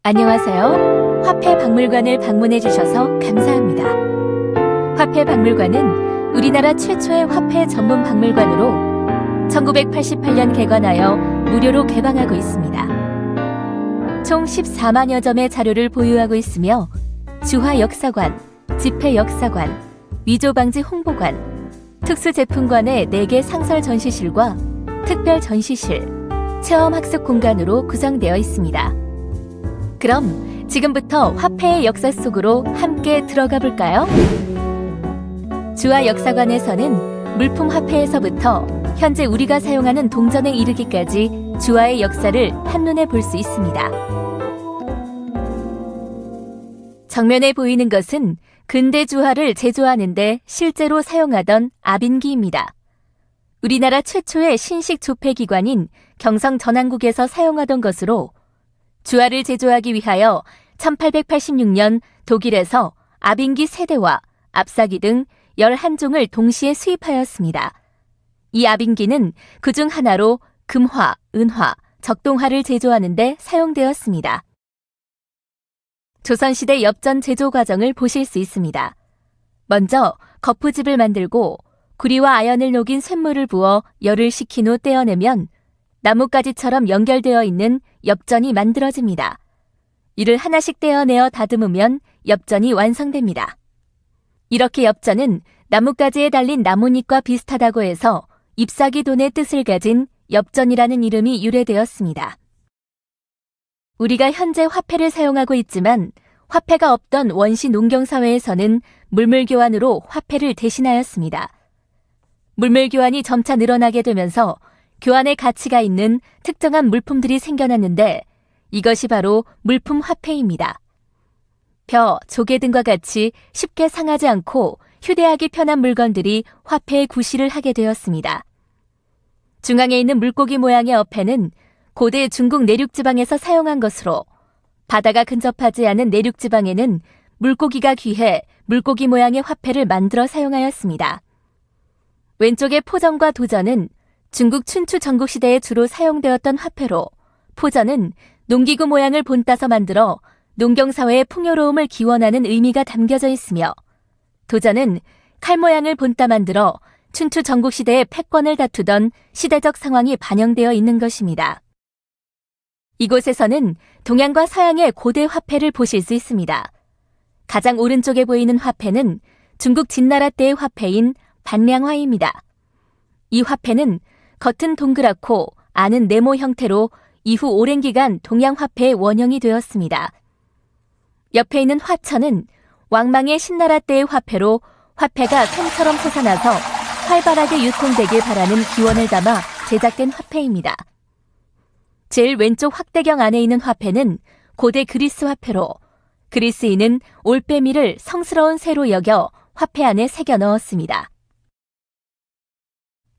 안녕하세요. 화폐박물관을 방문해 주셔서 감사합니다. 화폐박물관은 우리나라 최초의 화폐 전문 박물관으로 1988년 개관하여 무료로 개방하고 있습니다. 총 14만여 점의 자료를 보유하고 있으며 주화역사관, 집회역사관, 위조방지 홍보관, 특수제품관의 4개 상설 전시실과 특별 전시실, 체험학습 공간으로 구성되어 있습니다. 그럼 지금부터 화폐의 역사 속으로 함께 들어가 볼까요? 주화역사관에서는 물품 화폐에서부터 현재 우리가 사용하는 동전에 이르기까지 주화의 역사를 한눈에 볼 수 있습니다. 정면에 보이는 것은 근대 주화를 제조하는 데 실제로 사용하던 아빈기입니다. 우리나라 최초의 신식 조폐기관인 경성전왕국에서 사용하던 것으로 주화를 제조하기 위하여 1886년 독일에서 아빈기 세대와 압사기 등 11종을 동시에 수입하였습니다. 이 아빈기는 그중 하나로 금화, 은화, 적동화를 제조하는 데 사용되었습니다. 조선시대 엽전 제조 과정을 보실 수 있습니다. 먼저 거푸집을 만들고 구리와 아연을 녹인 쇳물을 부어 열을 식힌 후 떼어내면 나뭇가지처럼 연결되어 있는 엽전이 만들어집니다. 이를 하나씩 떼어내어 다듬으면 엽전이 완성됩니다. 이렇게 엽전은 나뭇가지에 달린 나뭇잎과 비슷하다고 해서 잎사귀 돈의 뜻을 가진 엽전이라는 이름이 유래되었습니다. 우리가 현재 화폐를 사용하고 있지만 화폐가 없던 원시 농경사회에서는 물물교환으로 화폐를 대신하였습니다. 물물교환이 점차 늘어나게 되면서 교환의 가치가 있는 특정한 물품들이 생겨났는데 이것이 바로 물품 화폐입니다. 벼, 조개 등과 같이 쉽게 상하지 않고 휴대하기 편한 물건들이 화폐의 구실을 하게 되었습니다. 중앙에 있는 물고기 모양의 어패는 고대 중국 내륙지방에서 사용한 것으로 바다가 근접하지 않은 내륙지방에는 물고기가 귀해 물고기 모양의 화폐를 만들어 사용하였습니다. 왼쪽의 포전과 도전은 중국 춘추 전국시대에 주로 사용되었던 화폐로 포전은 농기구 모양을 본따서 만들어 농경사회의 풍요로움을 기원하는 의미가 담겨져 있으며 도전은 칼 모양을 본따 만들어 춘추 전국시대의 패권을 다투던 시대적 상황이 반영되어 있는 것입니다. 이곳에서는 동양과 서양의 고대 화폐를 보실 수 있습니다. 가장 오른쪽에 보이는 화폐는 중국 진나라 때의 화폐인 반량화입니다. 이 화폐는 겉은 동그랗고 안은 네모 형태로 이후 오랜 기간 동양 화폐의 원형이 되었습니다. 옆에 있는 화천은 왕망의 신나라 때의 화폐로 화폐가 샘처럼 솟아나서 활발하게 유통되길 바라는 기원을 담아 제작된 화폐입니다. 제일 왼쪽 확대경 안에 있는 화폐는 고대 그리스 화폐로 그리스인은 올빼미를 성스러운 새로 여겨 화폐 안에 새겨 넣었습니다.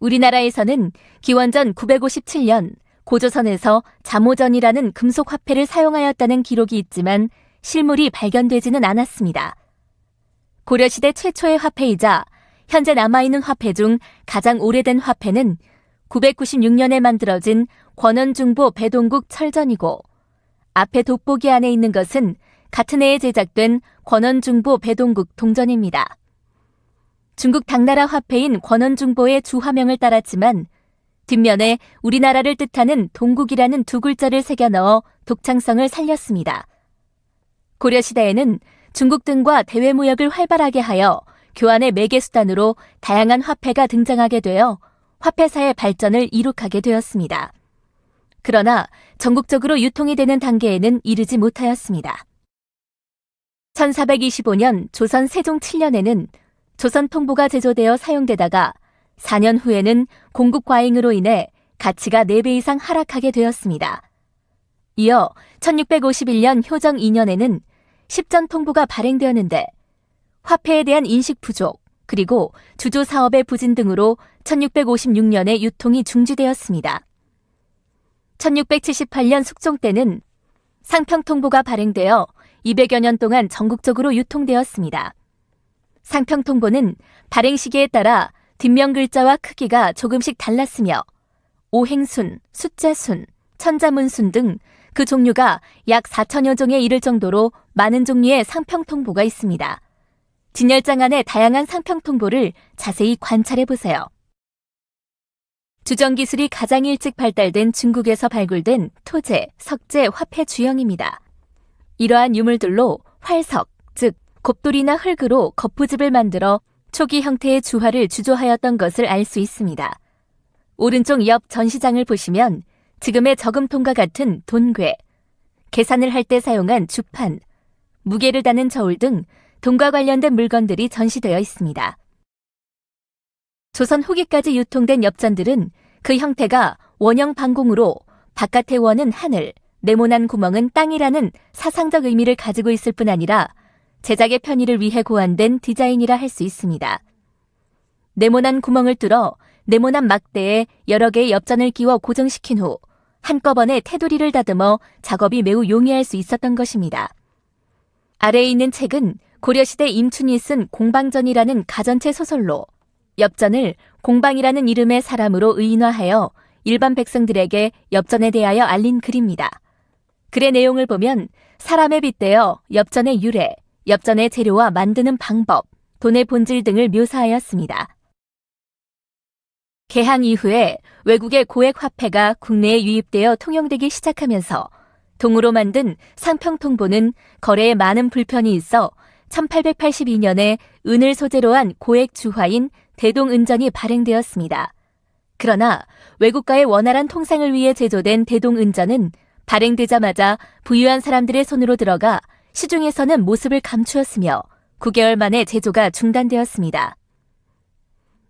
우리나라에서는 기원전 957년 고조선에서 자모전이라는 금속 화폐를 사용하였다는 기록이 있지만 실물이 발견되지는 않았습니다. 고려시대 최초의 화폐이자 현재 남아있는 화폐 중 가장 오래된 화폐는 996년에 만들어진 권원중보 배동국 철전이고 앞에 돋보기 안에 있는 것은 같은 해에 제작된 권원중보 배동국 동전입니다. 중국 당나라 화폐인 권원중보의 주화명을 따랐지만 뒷면에 우리나라를 뜻하는 동국이라는 두 글자를 새겨 넣어 독창성을 살렸습니다. 고려시대에는 중국 등과 대외무역을 활발하게 하여 교환의 매개수단으로 다양한 화폐가 등장하게 되어 화폐사의 발전을 이룩하게 되었습니다. 그러나 전국적으로 유통이 되는 단계에는 이르지 못하였습니다. 1425년 조선 세종 7년에는 조선 통보가 제조되어 사용되다가 4년 후에는 공국 과잉으로 인해 가치가 4배 이상 하락하게 되었습니다. 이어 1651년 효정 2년에는 십전 통보가 발행되었는데 화폐에 대한 인식 부족 그리고 주조 사업의 부진 등으로 1656년에 유통이 중지되었습니다. 1678년 숙종 때는 상평통보가 발행되어 200여 년 동안 전국적으로 유통되었습니다. 상평통보는 발행 시기에 따라 뒷면 글자와 크기가 조금씩 달랐으며 오행순, 숫자순, 천자문순 등 그 종류가 약 4천여 종에 이를 정도로 많은 종류의 상평 통보가 있습니다. 진열장 안의 다양한 상평 통보를 자세히 관찰해 보세요. 주정 기술이 가장 일찍 발달된 중국에서 발굴된 토제, 석재, 화폐 주형입니다. 이러한 유물들로 활석, 즉 곱돌이나 흙으로 거푸집을 만들어 초기 형태의 주화를 주조하였던 것을 알 수 있습니다. 오른쪽 옆 전시장을 보시면 지금의 저금통과 같은 돈괴, 계산을 할 때 사용한 주판, 무게를 다는 저울 등 돈과 관련된 물건들이 전시되어 있습니다. 조선 후기까지 유통된 엽전들은 그 형태가 원형 반공으로 바깥의 원은 하늘, 네모난 구멍은 땅이라는 사상적 의미를 가지고 있을 뿐 아니라 제작의 편의를 위해 고안된 디자인이라 할 수 있습니다. 네모난 구멍을 뚫어 네모난 막대에 여러 개의 엽전을 끼워 고정시킨 후 한꺼번에 테두리를 다듬어 작업이 매우 용이할 수 있었던 것입니다. 아래에 있는 책은 고려시대 임춘이 쓴 공방전이라는 가전체 소설로 엽전을 공방이라는 이름의 사람으로 의인화하여 일반 백성들에게 엽전에 대하여 알린 글입니다. 글의 내용을 보면 사람에 빗대어 엽전의 유래, 엽전의 재료와 만드는 방법, 돈의 본질 등을 묘사하였습니다. 개항 이후에 외국의 고액 화폐가 국내에 유입되어 통용되기 시작하면서 동으로 만든 상평통보는 거래에 많은 불편이 있어 1882년에 은을 소재로 한 고액 주화인 대동은전이 발행되었습니다. 그러나 외국과의 원활한 통상을 위해 제조된 대동은전은 발행되자마자 부유한 사람들의 손으로 들어가 시중에서는 모습을 감추었으며 9개월 만에 제조가 중단되었습니다.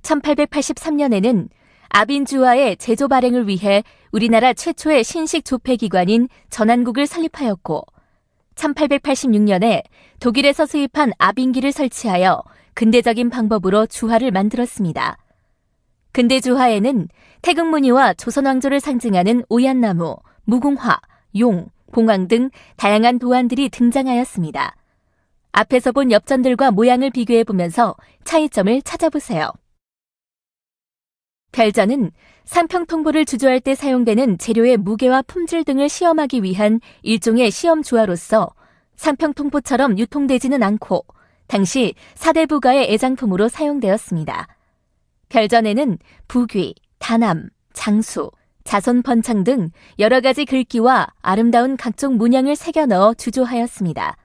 1883년에는 아빈주화의 제조 발행을 위해 우리나라 최초의 신식 조폐기관인 전한국을 설립하였고 1886년에 독일에서 수입한 아빈기를 설치하여 근대적인 방법으로 주화를 만들었습니다. 근대 주화에는 태극무늬와 조선왕조를 상징하는 오얏나무, 무궁화, 용, 봉황 등 다양한 도안들이 등장하였습니다. 앞에서 본 엽전들과 모양을 비교해보면서 차이점을 찾아보세요. 별전은 상평통보를 주조할 때 사용되는 재료의 무게와 품질 등을 시험하기 위한 일종의 시험 주화로서 상평통보처럼 유통되지는 않고 당시 사대부가의 애장품으로 사용되었습니다. 별전에는 부귀, 단암, 장수, 자손 번창 등 여러 가지 글귀와 아름다운 각종 문양을 새겨 넣어 주조하였습니다.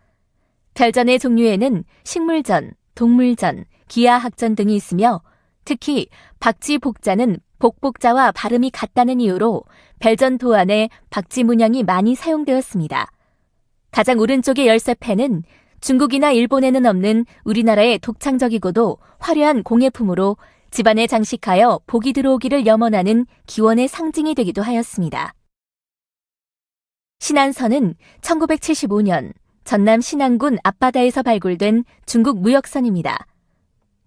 별전의 종류에는 식물전, 동물전, 기하학전 등이 있으며 특히 박지 복자는 복복자와 발음이 같다는 이유로 별전 도안에 박지 문양이 많이 사용되었습니다. 가장 오른쪽의 열쇠패는 중국이나 일본에는 없는 우리나라의 독창적이고도 화려한 공예품으로 집안에 장식하여 복이 들어오기를 염원하는 기원의 상징이 되기도 하였습니다. 신안선은 1975년 전남 신안군 앞바다에서 발굴된 중국 무역선입니다.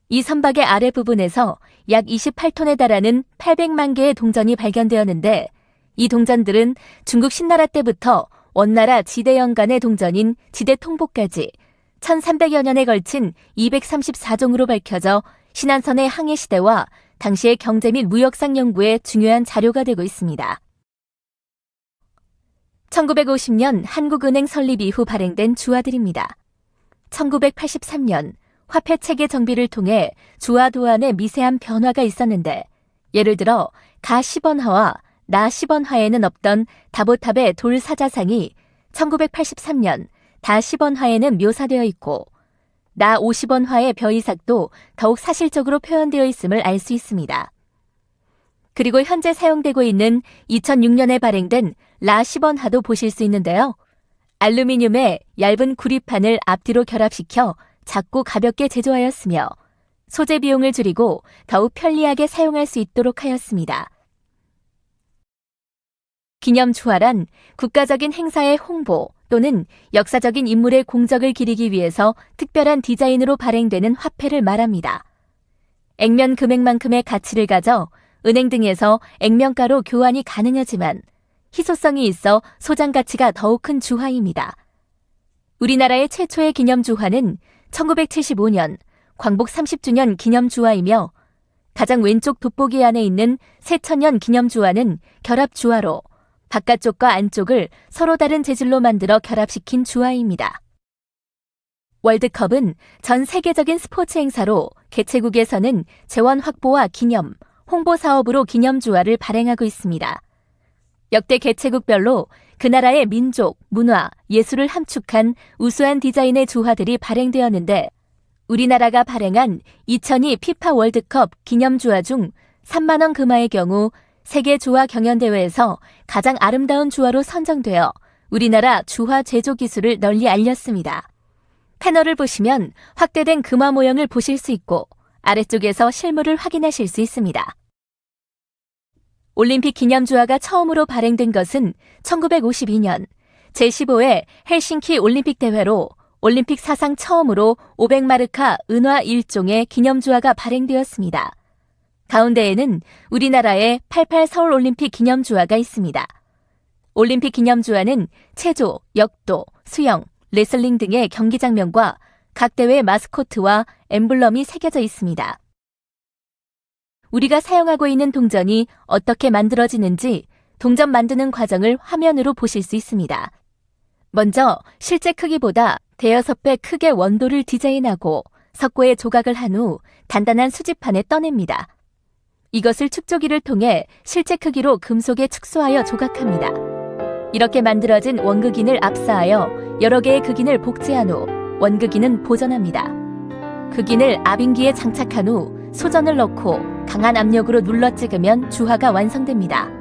이 선박의 아래 부분에서 약 28톤에 달하는 800만 개의 동전이 발견되었는데 이 동전들은 중국 신나라 때부터 원나라 지대영간의 동전인 지대통보까지 1300여 년에 걸친 234종으로 밝혀져 신안선의 항해시대와 당시의 경제 및 무역상 연구에 중요한 자료가 되고 있습니다. 1950년 한국은행 설립 이후 발행된 주화들입니다. 1983년 화폐체계 정비를 통해 주화 도안에 미세한 변화가 있었는데 예를 들어 가 10원화와 나 10원화에는 없던 다보탑의 돌 사자상이 1983년 다 10원화에는 묘사되어 있고 나 50원화의 벼이삭도 더욱 사실적으로 표현되어 있음을 알 수 있습니다. 그리고 현재 사용되고 있는 2006년에 발행된 라 10원화도 보실 수 있는데요. 알루미늄의 얇은 구리판을 앞뒤로 결합시켜 작고 가볍게 제조하였으며 소재 비용을 줄이고 더욱 편리하게 사용할 수 있도록 하였습니다. 기념주화란 국가적인 행사의 홍보 또는 역사적인 인물의 공적을 기리기 위해서 특별한 디자인으로 발행되는 화폐를 말합니다. 액면 금액만큼의 가치를 가져 은행 등에서 액면가로 교환이 가능하지만 희소성이 있어 소장 가치가 더욱 큰 주화입니다. 우리나라의 최초의 기념주화는 1975년 광복 30주년 기념주화이며 가장 왼쪽 돋보기 안에 있는 새천년 기념주화는 결합주화로 바깥쪽과 안쪽을 서로 다른 재질로 만들어 결합시킨 주화입니다. 월드컵은 전 세계적인 스포츠 행사로 개최국에서는 재원 확보와 기념, 홍보 사업으로 기념 주화를 발행하고 있습니다. 역대 개최국별로 그 나라의 민족, 문화, 예술을 함축한 우수한 디자인의 주화들이 발행되었는데 우리나라가 발행한 2002 피파 월드컵 기념 주화 중 3만 원 금화의 경우 세계 주화 경연대회에서 가장 아름다운 주화로 선정되어 우리나라 주화 제조 기술을 널리 알렸습니다. 패널을 보시면 확대된 금화 모형을 보실 수 있고 아래쪽에서 실물을 확인하실 수 있습니다. 올림픽 기념 주화가 처음으로 발행된 것은 1952년 제15회 헬싱키 올림픽 대회로 올림픽 사상 처음으로 500마르카 은화 1종의 기념 주화가 발행되었습니다. 가운데에는 우리나라의 88 서울 올림픽 기념 주화가 있습니다. 올림픽 기념 주화는 체조, 역도, 수영, 레슬링 등의 경기 장면과 각 대회 마스코트와 엠블럼이 새겨져 있습니다. 우리가 사용하고 있는 동전이 어떻게 만들어지는지 동전 만드는 과정을 화면으로 보실 수 있습니다. 먼저 실제 크기보다 대여섯 배 크게 원도를 디자인하고 석고에 조각을 한 후 단단한 수지판에 떠냅니다. 이것을 축조기를 통해 실제 크기로 금속에 축소하여 조각합니다. 이렇게 만들어진 원극인을 압사하여 여러 개의 극인을 복제한 후 원극인은 보존합니다. 극인을 압인기에 장착한 후 소전을 넣고 강한 압력으로 눌러 찍으면 주화가 완성됩니다.